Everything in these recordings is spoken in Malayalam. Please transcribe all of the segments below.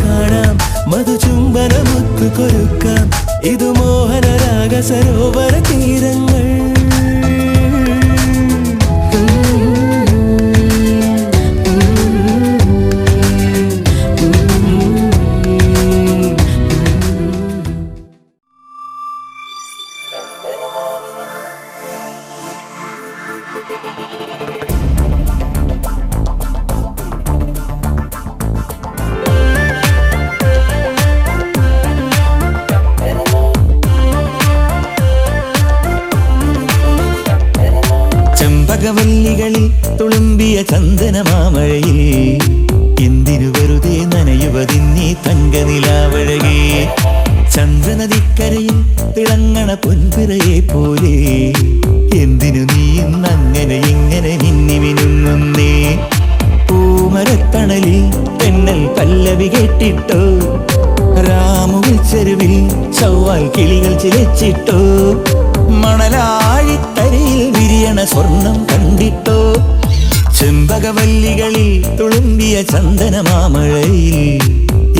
കാണാം, മധുചുംബനമൊത്തു കൊരുക്കാം. ഇതു മോഹനരാഗ സരോവര തീരങ്ങൾ. ചെമ്പകവല്ലികളിൽ തുളുമ്പിയ ചന്ദനമാമഴയിൽ എന്തിനു വെറുതെ നനയുവതിന്നീ തങ്കനിലാവഴകേ. ചന്ദ്രനദിക്കരയിൽ തിളങ്ങണ പൊൻപിറയെ പോലെ എന്തിനു നീ ഇന്നങ്ങനെ ഇങ്ങനെ മിന്നി മിനുങ്ങുന്നേ. പൂമരത്തണലിൽ തെന്നൽ പല്ലവി കേട്ടിട്ടോ, രാമുവിൽ ചെരുവിൽ ചൊവ്വാൽ കിളികൾ ചിലച്ചിട്ടോ, മണലാഴിത്തരയിൽ വിരിയണ സ്വർണം കണ്ടിട്ടോ. ചെമ്പകവല്ലികളിൽ തുളുമ്പിയ ചന്ദനമാമഴയിൽ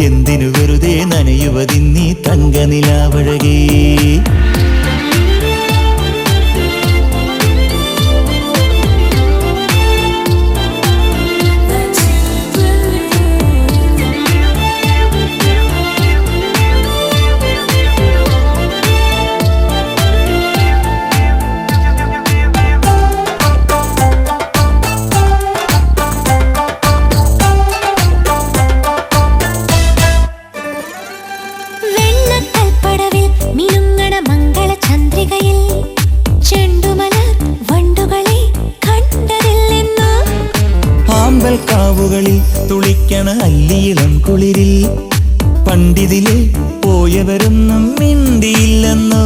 എന്തിനു വെറുതെ നനയുവതിന്നീ തങ്കനിലാവഴകേ. കാവുകളിൽ തുളിക്കണ അല്ലിയിളം കുളിരിൽ പണ്ടിതിലെ പോയവരൊന്നും മിണ്ടിയില്ലെന്നോ.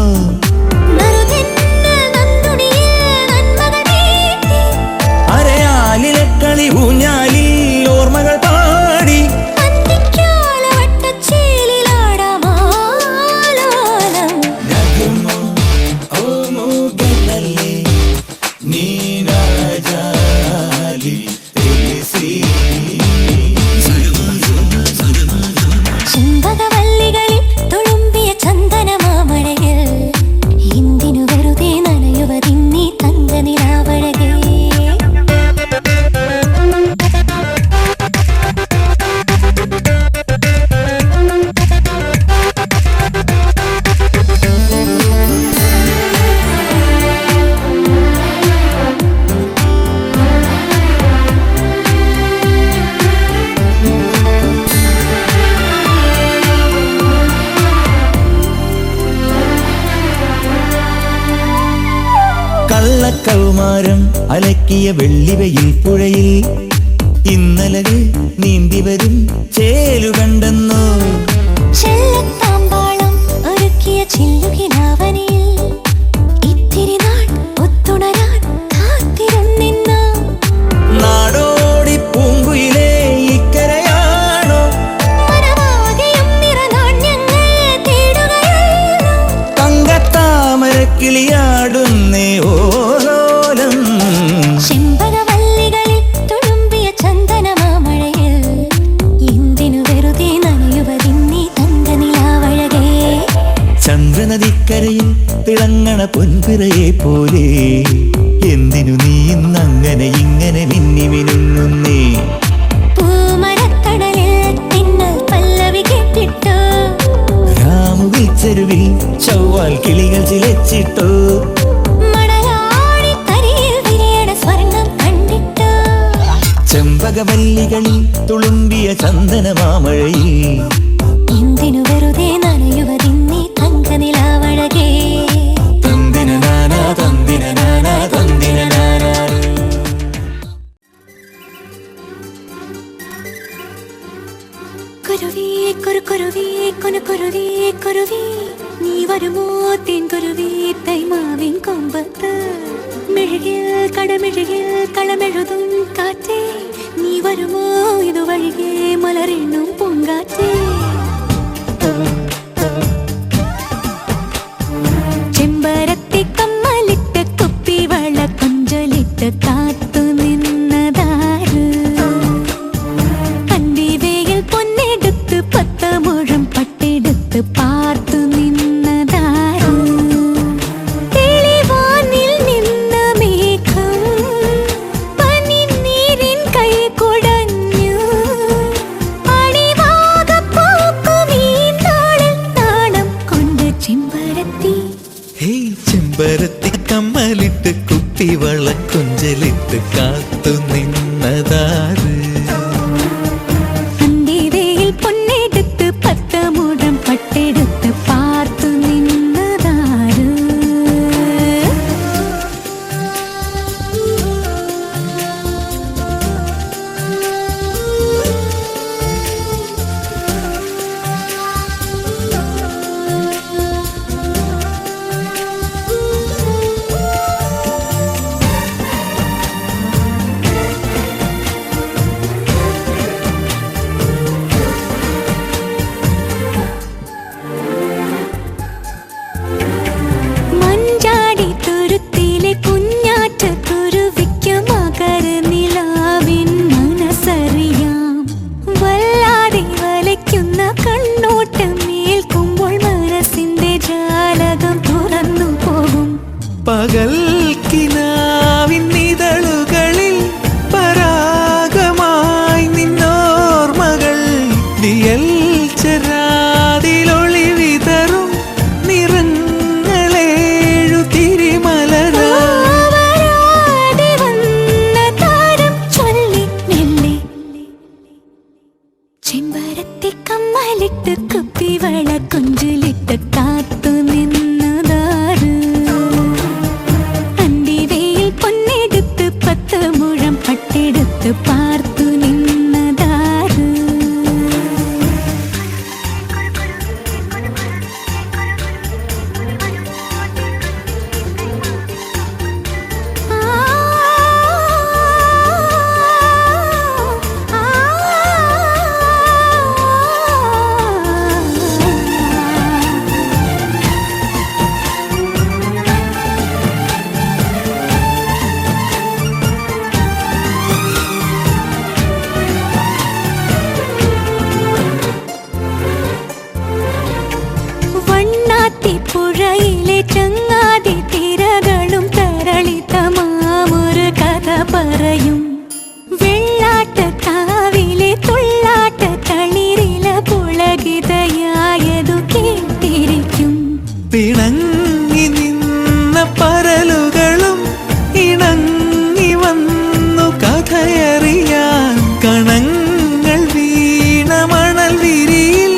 അരയാലിലെ കളി ഊഞ്ഞാലിൽ ഓർമ്മകൾ പാടി ചെമ്പകവല്ലികളിൽ തുളുമ്പിയ ചന്ദനമാമഴയിൽ എന്തിനു വെറുതെ നനയുവതിന്നീ തങ്കനിലാവഴകേ. കള്ളക്കൗമാരം അലക്കിയ വെള്ളിവയിൽ പുഴയിൽ ഇന്നലകൾ നീന്തിവരും ചേലു കണ്ടെന്നോ. ചെല്ലത്താമ്പാളം ഒരുക്കിയ ചില്ലുകിനാവനിൽ ഇത്തിരി നാൾ ഒത്തുണരാൻ കാത്തിരുന്നിന്നോ. നാടോടി പൂങ്കുയിലേ ഇക്കരയാണോ, മനവാകയും നിറനാണ്യങ്ങൾ തേടുകയാണോ. തങ്കത്താമരക്കിളിയാടുന്നേ ഓലോലം. ചെമ്പകവല്ലികളിൽ തുളുമ്പിയ ചന്ദനമാമഴയിൽ എന്തിനു വെറുതെ നനയുവതിന്നീ തങ്കനിലാവഴകേ. ചന്ദ്രനദിക്കരയിൽ തിളങ്ങണ പൊൻപിറയെ പോലെ എന്തിനു നീ ഇന്നങ്ങനെ ഇങ്ങനെ മിന്നി മിനുങ്ങുന്നേ. പൂമരത്തണലിൽ തിന്നൽ പല്ലവി കേട്ടിട്ടോ, രാമുവിൽ ചെരുവിൽ ചൊവ്വാൽ കിളികൾ ചിലച്ചിട്ടോ, മണലാഴിത്തരയിൽ വിരിയണ സ്വർണം കണ്ടിട്ടോ. ചെമ്പകവല്ലികളിൽ തുളുമ്പിയ ചന്ദനമാമഴയിൽ എന്തിനു വെറുതെ നനയുവതിന്നീ തങ്കനിലാവഴകേ. തന്ദിന നാനാ തന്ദിന നാനാ തന്ദിന നാനാ. കുരുവി കുരുക്കുരുവി കുനുക്കുരുവി കുരുവി നീ വരുമോ തേൻകുരുവി തൈമാവിൻ കൊമ്പത്ത്. മെഴുകിൽ കടമെഴുകിൽ കളമെഴുതും കാറ്റേ നീ വരുമോ ഇതുവഴികെ മലരെണ്ണും പൂങ്കാറ്റേ. ചെമ്പരത്തി കമ്മലിട്ട് കുപ്പി വള കൊഞ്ചലിട്ട് കാത്തു നിന്നതാര്. കണ്ടി വെയിൽ പൊന്നെടുത്ത് കൊഞ്ചലിട്ട് കാത്തു നിന്നതാര്? അന്തിവയിൽ പൊന്നെടുത്ത് 10 മുഴം പട്ടെടുത്ത് പാർത്തു നിന്നതാര്? പകൽക്കിനാവിന്നിതളുകളിൽ പരാഗമായി നിന്നോർമകൾ ദിയൽ ചെരാതിലൊളി വിതറും നിറങ്ങളേഴു തിരിമലരാ. ചെമ്പരത്തി കമ്മലിട്ട് കുപ്പിവള കൊഞ്ചലിട്ട് കാത്തു നിന്നതാര്? അന്തിവയിൽ പൊന്നെടുത്ത് 10 മുഴം പട്ടെടുത്ത് പാർത്തു നിന്നതാര്? പുഴയിലെ ചങ്ങാതി തിരകളും തരളിതമാമൊരു കഥ പറയും. വെള്ളാട്ട കാവിലെ തുള്ളാട്ട തളിരില പുളകിതയായതു കേട്ടിരിക്കും. പിണങ്ങി നിന്ന പരലുകളും ഇണങ്ങി വന്നു കഥയറിയാൻ. കണങ്ങൾ വീണ മണൽ വിരിയിൽ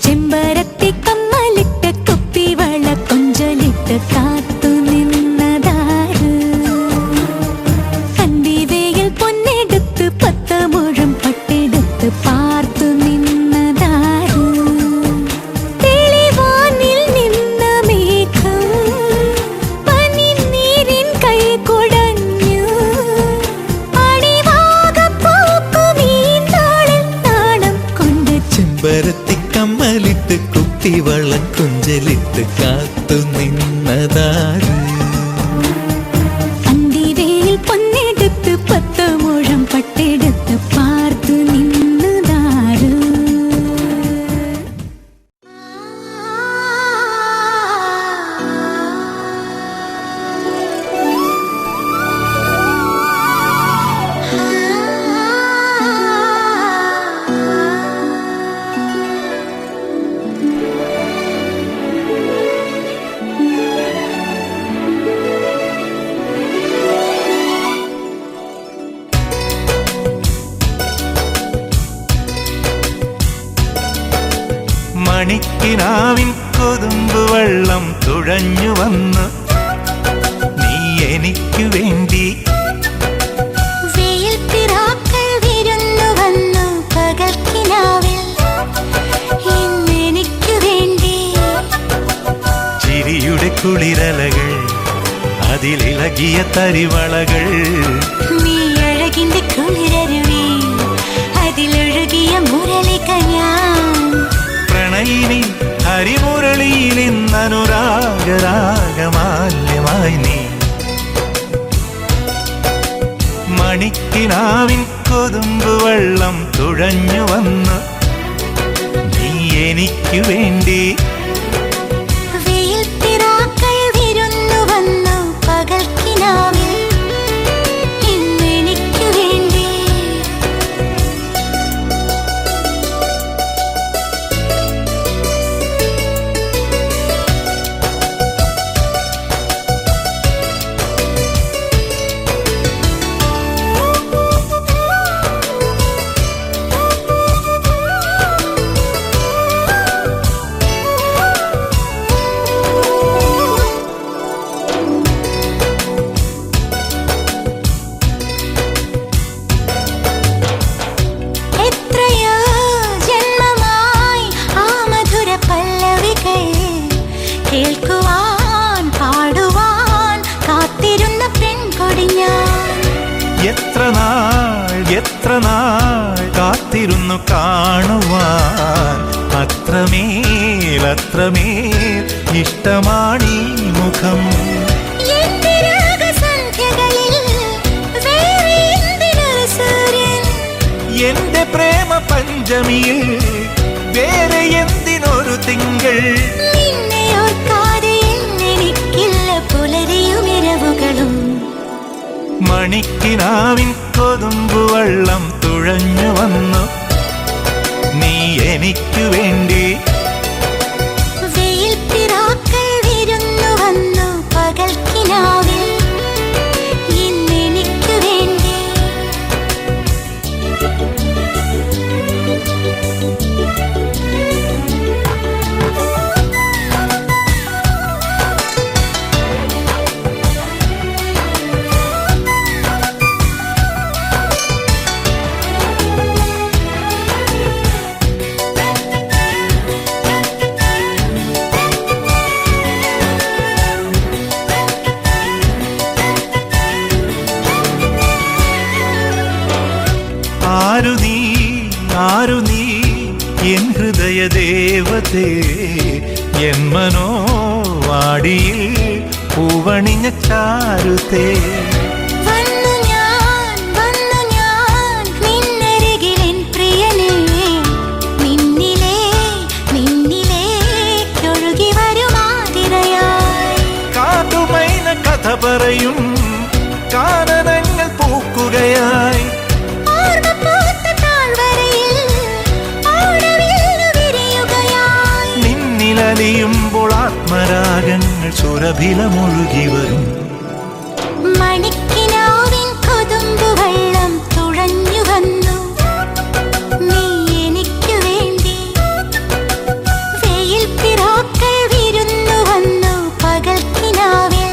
ചെമ്പരത്തി കമ്മലിട്ട് കുപ്പിവള കൊഞ്ചലിട്ട് കാത്തു നിന്നതാര്? അന്തിവയിൽ പൊന്നെടുത്ത് 10 മുഴം പട്ടെടുത്ത് പാർത്തു നിന്നതാര്? തെളിവാനിൽ നിന്ന മേഘം പനിനീരിൻ കൈ കുടഞ്ഞു. അടിവാകപ്പൂക്കുമീ നാളിൽ നാണം കൊണ്ട് ചെമ്പരത്തി കമ്മലിട്ട് കുപ്പിവള കൊഞ്ചലിട്ട് കാത്തു നിന്നതാര്? അന്തിവയിൽ പൊന്നെടുത്ത് 10 മുഴം പട്ടെടുത്ത് പാർത്തു നിന്നതാര്? മണിക്കിനാവിൻ കൊതുമ്പ് വെള്ളം തുഴഞ്ഞു വന്ന് നീ എനിക്കു വേണ്ടി. വെയിൽപ്പിറാക്കൾ വിരുന്നു വന്നു പകൽക്കിനാവിൽ ഇന്നെനിക്കു വേണ്ടി. ചിരിയുടെ കുളിരലകൾ അതിലിളകിയ തരിവളകൾ. നീ അഴകിന്റെ കുളിരരുവി അതിലൊഴുകിയ മുരളിക ഞാൻ. പ്രണയിനി ഹരിമുരളിയിൽ ഇന്നനുരാഗരാഗമാല്യമായി നീ. മണിക്കിനാവിൻ കൊതുമ്പ് വെള്ളം തുഴഞ്ഞു വന്ന് നീ എനിക്കു വേണ്ടി. വെയിൽപ്പിറാക്കൾ വിരുന്നു വന്നു പകൽക്കിനാവിൽ ഇന്നെനിക്കു വേണ്ടി. വന്നു കാണുവാൻ അത്രമേൽ അത്രമേൽ ഇഷ്ടമാണീ മുഖം. എന്റെ രാഗസന്ധ്യകളിൽ വേറെ എന്തിനൊരു സൂര്യൻ, എന്റെ പ്രേമ പഞ്ചമിയിൽ വേറെ എന്തിനൊരു തിങ്കൾ. നിന്നെ ഓർക്കാതെ എനിക്കില്ല പുലരിയുമിരവുകളും. മണിക്കിനാവിൻ കൊതുമ്പുവെള്ളം തുഴഞ്ഞു വന്നു നീ എനിക്കു വേണ്ടി. വെയിൽ പിറാക്കൾ വിരുന്നു വന്നു പകൽക്കിനാവിൽ ഇന്നെനിക്കു വേണ്ടി. ആരു നീ എൻ ഹൃദയ ദേവതേ, എൻ മനോവാടിയിൽ പൂവണിഞ്ഞ ചാരുതേ. വന്നു ഞാൻ നിന്നരികിൽ എൻ പ്രിയനേ, നിന്നിലേക്കൊഴുകി വരുമാതിരയായി. കാട്ടുമൈന കഥ പറയും കാനനങ്ങൾ പൂക്കുകയായി. നിന്നിലലിയുമ്പോൾ ആത്മരാഗങ്ങൾ സുരഭിലമൊഴുകി വരും. മണിക്കിനാവിൻ കൊതുമ്പുവെള്ളം തുഴഞ്ഞു വന്നു നീ എനിക്കു വേണ്ടി. വെയിൽ പിറാക്കൾ വിരുന്നു വന്നു പകൽക്കിനാവിൽ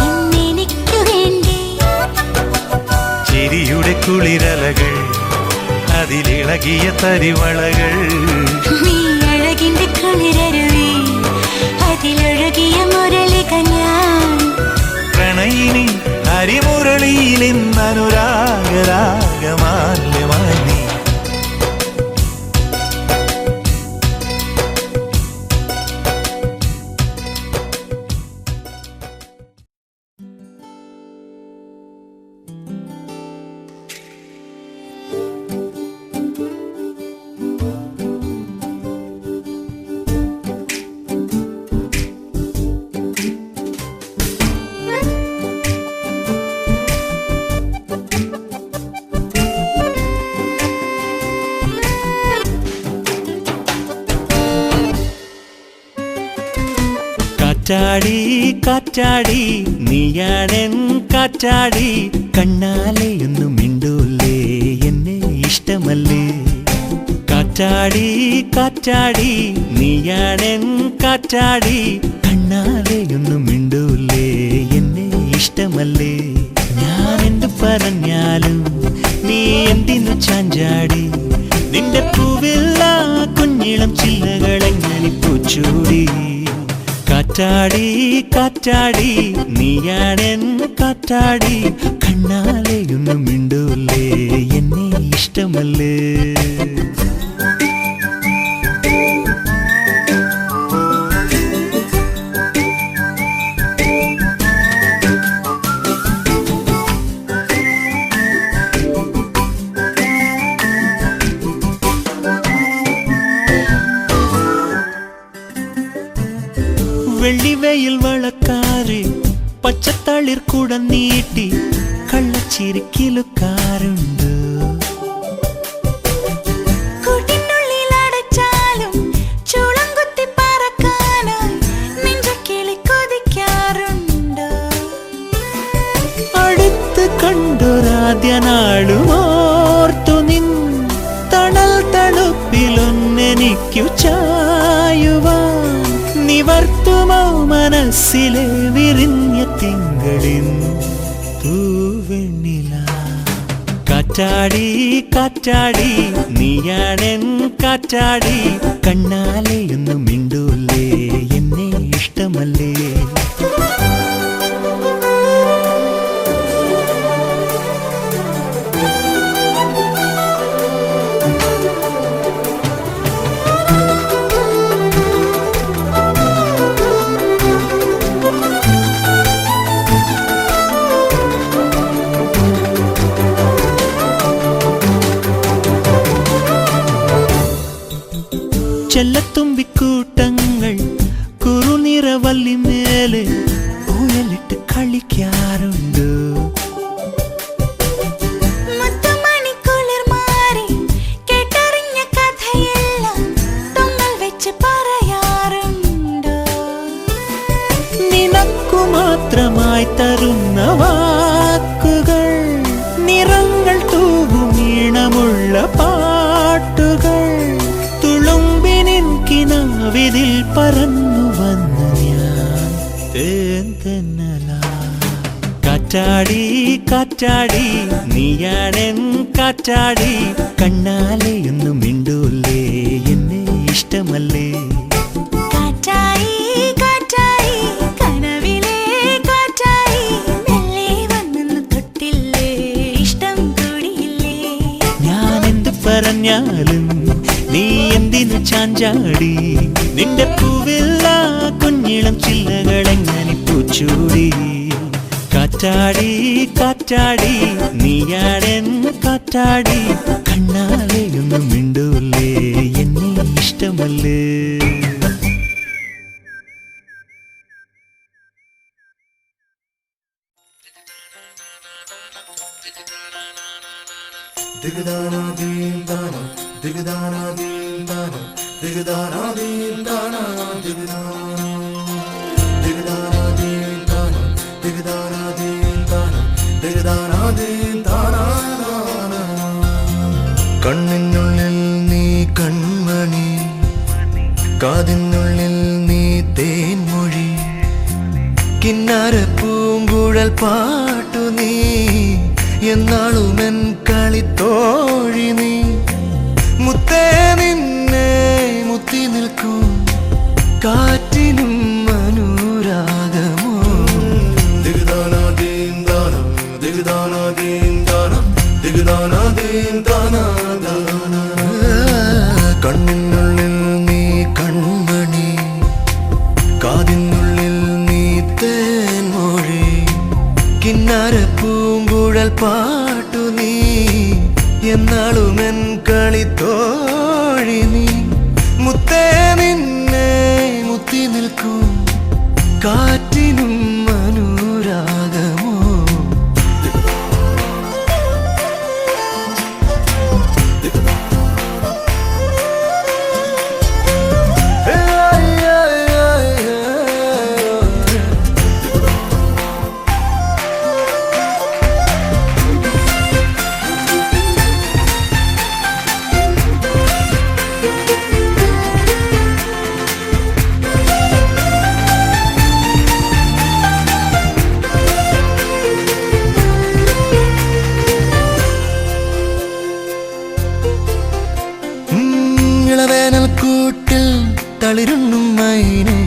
ഇന്നെനിക്കു വേണ്ടി. ചിരിയുടെ കുളിരലകൾ അതിലിളകിയ തരിവളകൾ. നീ അഴകിന്റെ കുളിരരുവി അതിലൊഴുകിയ മുരളിക ഞാൻ. പ്രണയിനി ഹരിമുരളിയിൽ ഇന്നനുരാഗരാഗമാല്യമായി നീ. കാറ്റാടി കാറ്റാടി നീയാണെൻ കാറ്റാടി, കണ്ണാലെയൊന്നും മിണ്ടൂലേ എന്നെ ഇഷ്ടമല്ലേ. കാറ്റാടി കാറ്റാടി നീയാണെൻ കാറ്റാടി, കണ്ണാലെയൊന്നും മിണ്ടൂലേ എന്നെ ഇഷ്ടമല്ലേ. ഞാൻ എന്ത് പറഞ്ഞാലും നീ എന്തിനു ചാഞ്ചാടി, നിന്റെ പൂവില്ല കുഞ്ഞിളം ചില്ലകളെങ്ങനെ പൂച്ചൂടി. കാറ്റാടി കാറ്റാടി നീയാണെൻ കാറ്റാടി, കണ്ണാലെയൊന്നും മിണ്ടൂലേ എന്നെ ഇഷ്ടമല്ലേ. വെള്ളിവെയിൽ വളക്കാറ് പച്ചത്തളിർ കൂട നീട്ടി കള്ളച്ചിരിക്കിലുക്കാറുണ്ട്. കൂട്ടിനുള്ളിലടച്ചാലും ചൂളം കുത്തി പറക്കാനായി നെഞ്ചക്കിളി കൊതിക്കാറുണ്ട്. അടുത്ത് കണ്ടൊരാദ്യ നാളുമോർത്തു നിൻ തണൽ തണുപ്പിലൊന്നെനിക്കു ചായുവാൻ. നിവർത്തുമോ മനസ്സിലെ വിരിഞ്ഞ തിങ്കളിൻ പൂവെണ്ണില. കാറ്റാടി കാറ്റാടി നീയാണെൻ കാറ്റാടി, കണ്ണാലെയൊന്നും മിണ്ടൂലേ എന്നെ ഇഷ്ടമല്ലേ. ചെല്ലത്തുമ്പിക്കൂട്ടങ്ങൾ കുറുനിറവല്ലി മേലെ ഊയലിട്ട് കളിക്കാറുണ്ട്. നിനക്കു മാത്രമായി തരുന്ന വാക്കുകൾ, നിറങ്ങൾ തൂകും ഈണമുള്ള പാട്ടുകൾ, തുളുമ്പിനിൻ കിനാവിതിൽ പറന്നു വന്നു ഞാൻ തേൻ തെന്നലാ. കാറ്റാടി കാറ്റാടി നീയാണെൻ കാറ്റാടി, കണ്ണാലെയൊന്നു മിണ്ടൂലേ എന്നെ ഇഷ്ടമല്ലേ. പറഞ്ഞാലും നീ എന്തിനു ചാഞ്ചാടി, നിന്റെ പൂവില്ല കുഞ്ഞിളം ചില്ലകളെങ്ങനെ പൂച്ചൂടി. കാറ്റാടി കാറ്റാടി നീയാണെൻ കാറ്റാടി, കണ്ണാലെയൊന്നും മിണ്ടൂലേ എന്നെ ഇഷ്ടമല്ലേ. Digdana din dana, digdana din dana, digdana din dana, digdana. Digdana din dana, digdana din dana, digdana din dana. കണ്ണിനുള്ളിൽ നീ കൺമണി, കാതിനുള്ളിൽ നീ തേൻമൊഴി, കിന്നാര പൂങ്കുഴൽ പാട്ടു നീ, എന്നാളുമെൻ കളിത്തോഴി നീ. മുത്തേ നിന്നെ മുത്തി നിൽക്കും കാറ്റിനും അനുരാഗമോ. ദിഗ്ദാന ദീൻ ദാന, ദിഗ്ദാന ദീൻ ദാന, ദിഗ്ദാന ദീൻ ദാന. കണ്ണിനുള്ളിൽ നീ കൺമണി, കാതിനുള്ളിൽ നീ തേൻമൊഴി, കിന്നാര പൂങ്കുഴൽ പാട്ടു നീ, എന്നാളുമെൻ കളിത്തോഴി നീ. മുത്തേ നിന്നെ മുത്തി നിൽക്കും കാറ്റിനും അനുരാഗമോ. ഇളവേനൽ കൂട്ടിൽ തളിരുണ്ണും മൈനെ,